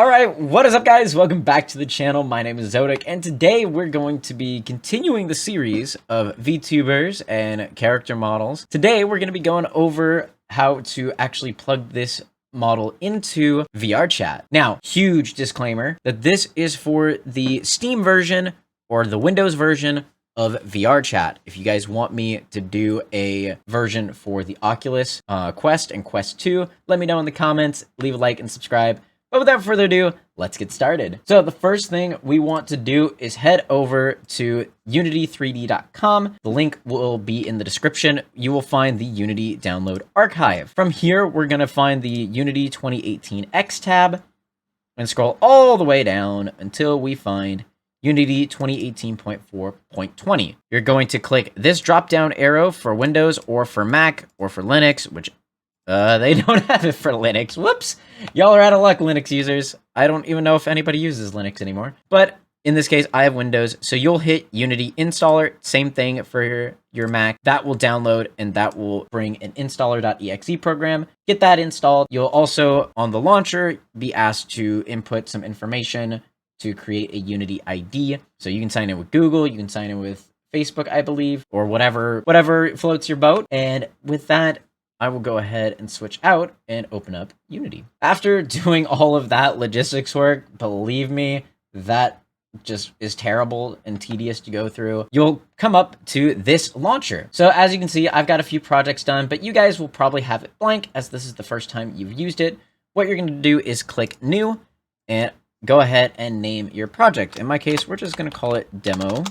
Alright, what is up guys? Welcome back to the channel. My name is Zodic, and today we're going to be continuing the series of VTubers and character models. Today we're going to be going over how to actually plug this model into VRChat. Now, huge disclaimer that this is for the Steam version or the Windows version of VRChat. If you guys want me to do a version for the Oculus Quest and Quest 2, let me know in the comments, leave a like and subscribe. But without further ado, let's get started. So the first thing we want to do is head over to unity3d.com. The link will be in the description. You will find the Unity download archive. From here, we're going to find the Unity 2018 X tab and scroll all the way down until we find Unity 2018.4.20. You're going to click this drop-down arrow for Windows or for Mac or for Linux, which they don't have it for Linux. Whoops. Y'all are out of luck, Linux users. I don't even know if anybody uses Linux anymore. But in this case, I have Windows. So you'll hit Unity installer. Same thing for your Mac. That will download and that will bring an installer.exe program. Get that installed. You'll also, on the launcher, be asked to input some information to create a Unity ID. So you can sign in with Google. You can sign in with Facebook, I believe, or whatever floats your boat. And with that, I will go ahead and switch out and open up Unity. After doing all of that logistics work, believe me, that just is terrible and tedious to go through. You'll come up to this launcher. So as you can see, I've got a few projects done, but you guys will probably have it blank as this is the first time you've used it. What you're going to do is click New and go ahead and name your project. In my case, we're just going to call it Demo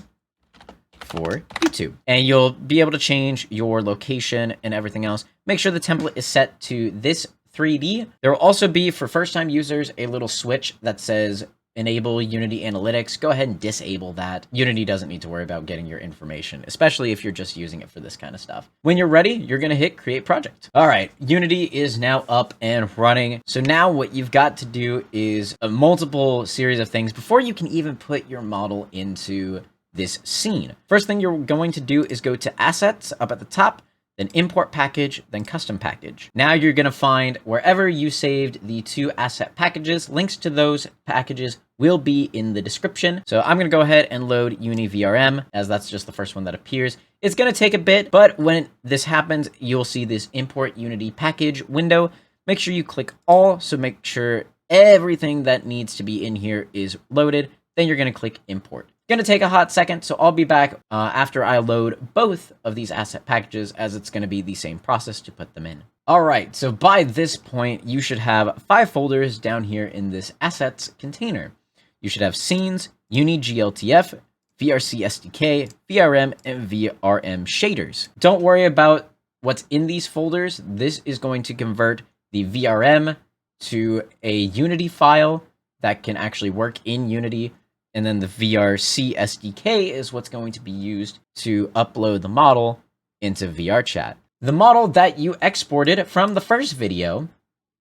for YouTube, and you'll be able to change your location and everything else. Make sure the template is set to this 3D. There will also be, for first-time users, a little switch that says enable Unity Analytics. Go ahead and disable that. Unity doesn't need to worry about getting your information, especially if you're just using it for this kind of stuff. When you're ready, you're going to hit Create Project. All right, Unity is now up and running. So now what you've got to do is a multiple series of things before you can even put your model into this scene. First thing you're going to do is go to Assets up at the top, then Import Package, then Custom Package. Now you're going to find wherever you saved the two asset packages, links to those packages will be in the description. So I'm going to go ahead and load UniVRM, as that's just the first one that appears. It's going to take a bit, but when this happens, you'll see this Import Unity Package window. Make sure you click All, so make sure everything that needs to be in here is loaded. Then you're going to click Import. Going to take a hot second, so I'll be back after I load both of these asset packages, as it's going to be the same process to put them in. All right, so by this point, you should have 5 folders down here in this assets container. You should have Scenes, UniGLTF, VRC SDK, VRM, and VRM shaders. Don't worry about what's in these folders. This is going to convert the VRM to a Unity file that can actually work in Unity. And then the VRC SDK is what's going to be used to upload the model into VRChat. The model that you exported from the first video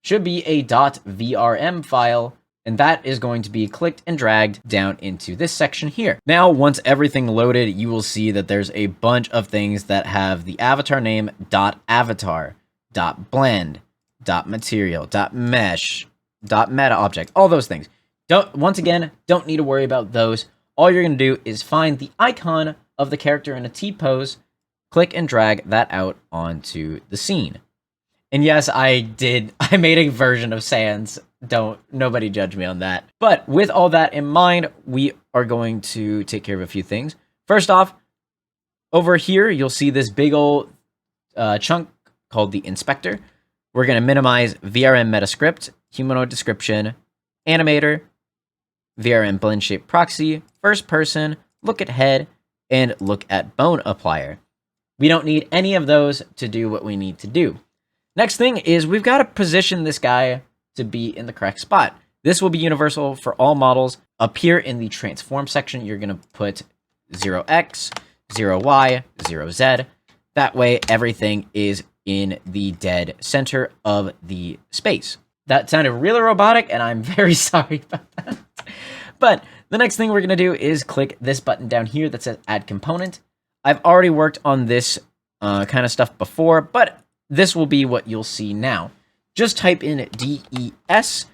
should be a .vrm file, and that is going to be clicked and dragged down into this section here. Now, once everything loaded, you will see that there's a bunch of things that have the avatar name .avatar, .blend, .material, .mesh, .meta object, all those things. Once again, don't need to worry about those. All you're going to do is find the icon of the character in a T-pose, click and drag that out onto the scene. And yes, I made a version of Sans. Nobody judge me on that. But with all that in mind, we are going to take care of a few things. First off, over here, you'll see this big old chunk called the inspector. We're going to minimize VRM metascript, humanoid description, animator, VRM blend shape proxy, first person, look at head, and look at bone applier. We don't need any of those to do what we need to do. Next thing is we've got to position this guy to be in the correct spot. This will be universal for all models. Up here in the transform section, you're going to put 0x, 0y, 0z. That way everything is in the dead center of the space. That sounded really robotic, and I'm very sorry about that. But the next thing we're going to do is click this button down here that says Add Component. I've already worked on this kind of stuff before, but this will be what you'll see now. Just type in DES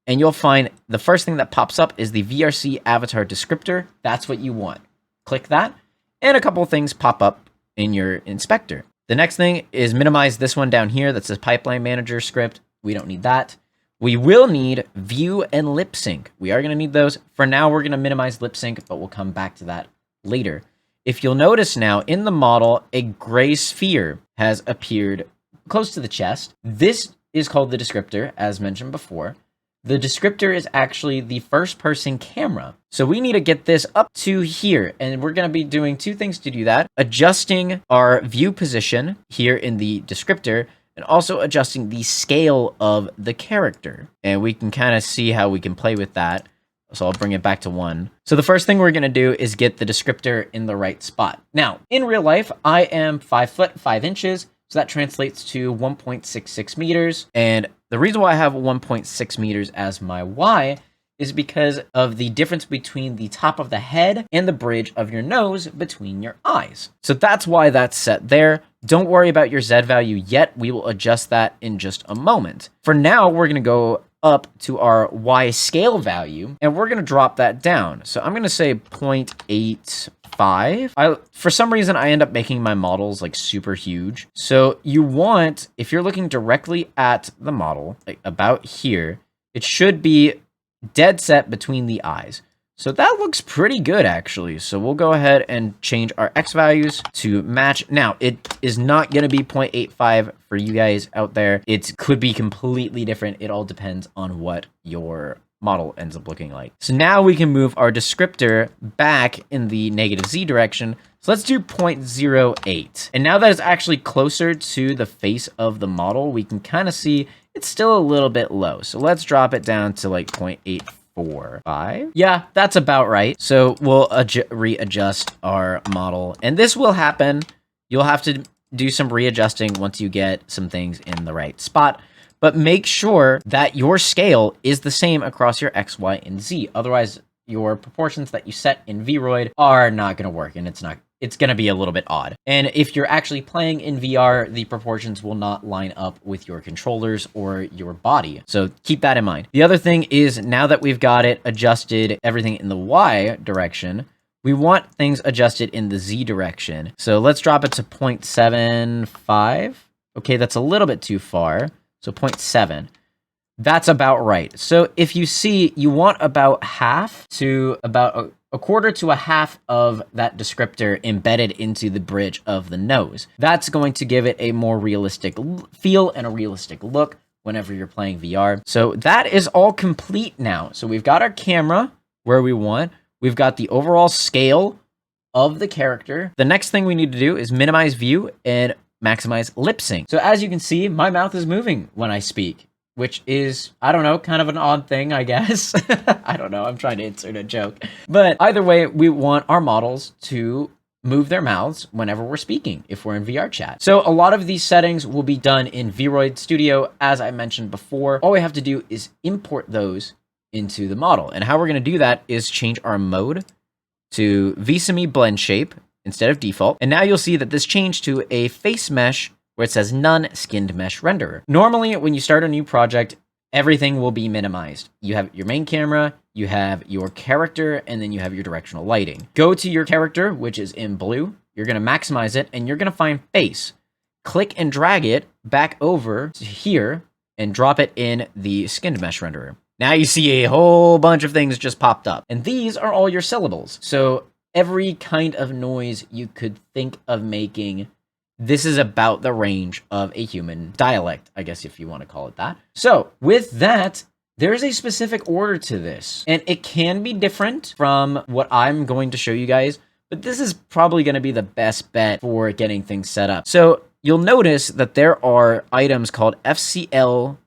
and you'll find the first thing that pops up is the VRC avatar descriptor. That's what you want. Click that, and a couple of things pop up in your inspector. The next thing is minimize this one down here that says pipeline manager script. We don't need that. We will need view and lip sync. We are going to need those. For now, we're going to minimize lip sync, but we'll come back to that later. If you'll notice now, in the model, a gray sphere has appeared close to the chest. This is called the descriptor, as mentioned before. The descriptor is actually the first-person camera. So we need to get this up to here, and we're going to be doing two things to do that. Adjusting our view position here in the descriptor, and also adjusting the scale of the character. And we can kind of see how we can play with that. So I'll bring it back to 1. So the first thing we're going to do is get the descriptor in the right spot. Now, in real life, I am 5 foot 5 inches. So that translates to 1.66 meters. And the reason why I have 1.6 meters as my Y is because of the difference between the top of the head and the bridge of your nose between your eyes. So that's why that's set there. Don't worry about your Z value yet. We will adjust that in just a moment. For now, we're going to go up to our Y scale value, and we're going to drop that down. So I'm going to say 0.85. For some reason, I end up making my models like super huge. So you want, if you're looking directly at the model, like about here, it should be dead set between the eyes. So that looks pretty good, actually. So we'll go ahead and change our X values to match. Now, it is not going to be 0.85 for you guys out there. It could be completely different. It all depends on what your model ends up looking like. So now we can move our descriptor back in the negative Z direction. So let's do 0.08. And now that it's actually closer to the face of the model, we can kind of see it's still a little bit low. So let's drop it down to like 0.84. 5. Yeah, that's about right. So we'll readjust our model, and this will happen. You'll have to do some readjusting once you get some things in the right spot, but make sure that your scale is the same across your X, Y, and Z. Otherwise, your proportions that you set in VRoid are not going to work, and it's going to be a little bit odd. And if you're actually playing in VR, the proportions will not line up with your controllers or your body. So keep that in mind. The other thing is, now that we've got it adjusted, everything in the Y direction, we want things adjusted in the Z direction. So let's drop it to 0.75. Okay, that's a little bit too far. So 0.7. That's about right. So if you see, you want about half to about a quarter to a half of that descriptor embedded into the bridge of the nose. That's going to give it a more realistic feel and a realistic look whenever you're playing VR. So that is all complete now. So we've got our camera where we want. We've got the overall scale of the character. The next thing we need to do is minimize view and maximize lip sync. So as you can see, my mouth is moving when I speak, which is, I don't know, kind of an odd thing, I guess. I don't know, I'm trying to insert a joke. But either way, we want our models to move their mouths whenever we're speaking, if we're in VRChat. So a lot of these settings will be done in VRoid Studio, as I mentioned before. All we have to do is import those into the model. And how we're gonna do that is change our mode to VSemi blend shape instead of default. And now you'll see that this changed to a face mesh where it says none skinned mesh renderer. Normally, when you start a new project, everything will be minimized. You have your main camera, you have your character, and then you have your directional lighting. Go to your character, which is in blue. You're gonna maximize it, and you're gonna find face. Click and drag it back over to here and drop it in the skinned mesh renderer. Now you see a whole bunch of things just popped up. And these are all your syllables. So every kind of noise you could think of making, this is about the range of a human dialect, I guess, if you want to call it that. So with that, there's a specific order to this, and it can be different from what I'm going to show you guys, but this is probably going to be the best bet for getting things set up. So you'll notice that there are items called FCL_MTH,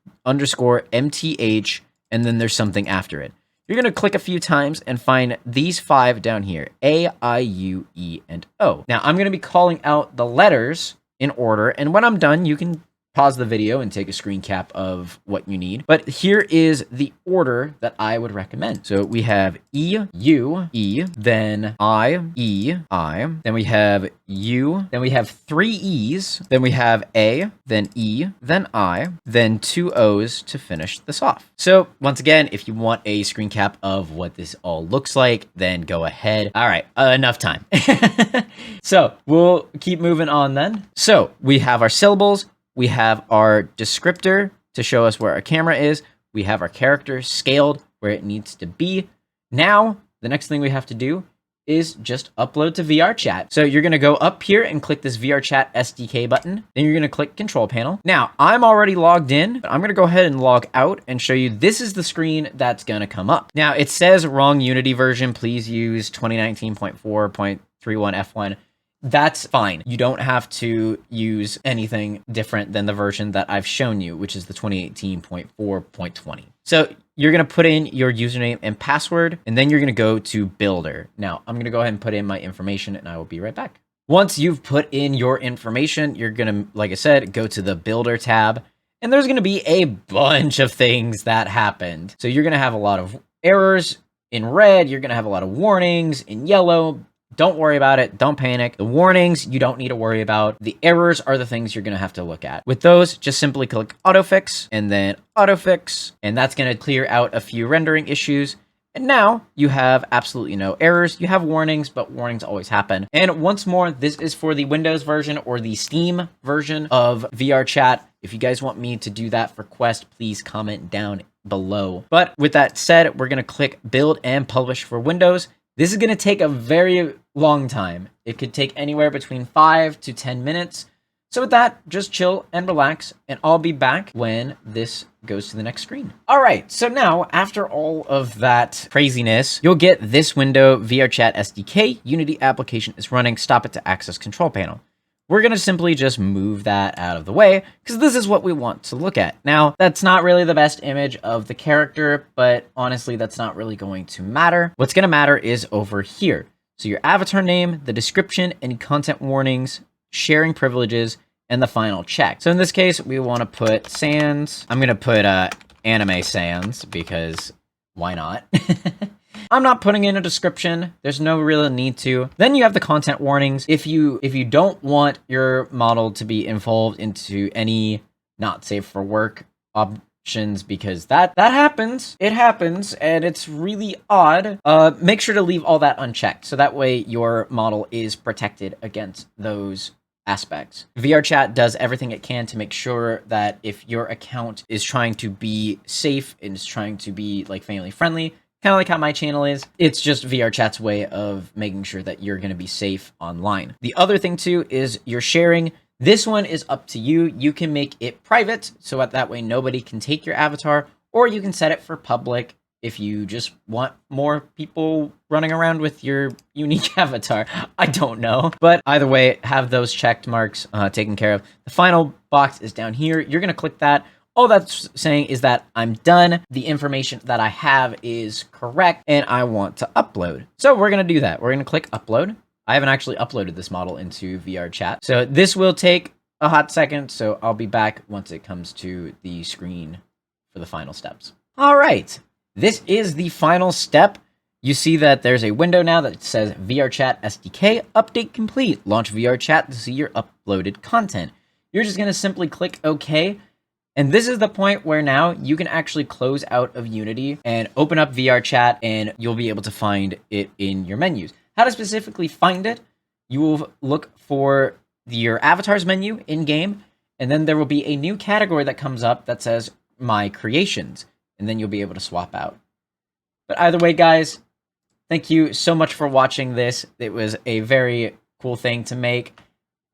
and then there's something after it. You're going to click a few times and find these 5 down here, A, I, U, E, and O. Now, I'm going to be calling out the letters in order, and when I'm done, you can pause the video and take a screen cap of what you need. But here is the order that I would recommend. So we have E, U, E, then I, E, I, then we have U, then we have 3 E's, then we have A, then E, then I, then 2 O's to finish this off. So once again, if you want a screen cap of what this all looks like, then go ahead. All right, enough time. So we'll keep moving on then. So we have our syllables. We have our descriptor to show us where our camera is. We have our character scaled where it needs to be. Now, the next thing we have to do is just upload to VRChat. So you're gonna go up here and click this VRChat SDK button. Then you're gonna click control panel. Now, I'm already logged in, but I'm gonna go ahead and log out and show you this is the screen that's gonna come up. Now, it says wrong Unity version. Please use 2019.4.31 F1. That's fine. You don't have to use anything different than the version that I've shown you, which is the 2018.4.20. So you're going to put in your username and password, and then you're going to go to Builder. Now, I'm going to go ahead and put in my information, and I will be right back. Once you've put in your information, you're going to, like I said, go to the Builder tab, and there's going to be a bunch of things that happened. So you're going to have a lot of errors in red. You're going to have a lot of warnings in yellow. Don't worry about it. Don't panic. The warnings you don't need to worry about. The errors are the things you're going to have to look at. With those, just simply click autofix and then autofix, and that's going to clear out a few rendering issues. And now you have absolutely no errors. You have warnings, but warnings always happen. And once more, this is for the Windows version or the Steam version of VRChat. If you guys want me to do that for Quest, please comment down below. But with that said, we're going to click build and publish for Windows. This is going to take a very long time. It could take anywhere between 5 to 10 minutes. So with that, just chill and relax, and I'll be back when this goes to the next screen. All right, so now after all of that craziness, you'll get this window, VRChat SDK, Unity application is running, stop it to access control panel. We're going to simply just move that out of the way because this is what we want to look at. Now, that's not really the best image of the character, but honestly, that's not really going to matter. What's going to matter is over here. So your avatar name, the description, any content warnings, sharing privileges, and the final check. So in this case, we want to put Sans. I'm going to put anime Sans because why not? I'm not putting in a description. There's no real need to. Then you have the content warnings. If you don't want your model to be involved into any not safe for work options, because that happens. It happens, and it's really odd. Make sure to leave all that unchecked, so that way your model is protected against those aspects. VRChat does everything it can to make sure that if your account is trying to be safe and is trying to be like family friendly, kind of like how my channel is, it's just VRChat's way of making sure that you're going to be safe online. The other thing too is your sharing. This one is up to you. You can make it private, so that way nobody can take your avatar, or you can set it for public if you just want more people running around with your unique avatar. I don't know. But either way, have those checked marks taken care of. The final box is down here. You're going to click that. All that's saying is that I'm done. The information that I have is correct, and I want to upload. So we're going to do that. We're going to click upload. I haven't actually uploaded this model into VRChat, so this will take a hot second, so I'll be back once it comes to the screen for the final steps. All right, this is the final step. You see that there's a window now that says VRChat SDK update complete. Launch VRChat to see your uploaded content. You're just going to simply click OK. And this is the point where now you can actually close out of Unity and open up VRChat, and you'll be able to find it in your menus. How to specifically find it, you will look for your avatars menu in-game, and then there will be a new category that comes up that says My Creations, and then you'll be able to swap out. But either way, guys, thank you so much for watching this. It was a very cool thing to make,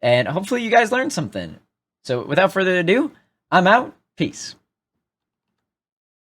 and hopefully you guys learned something. So without further ado, I'm out. Peace.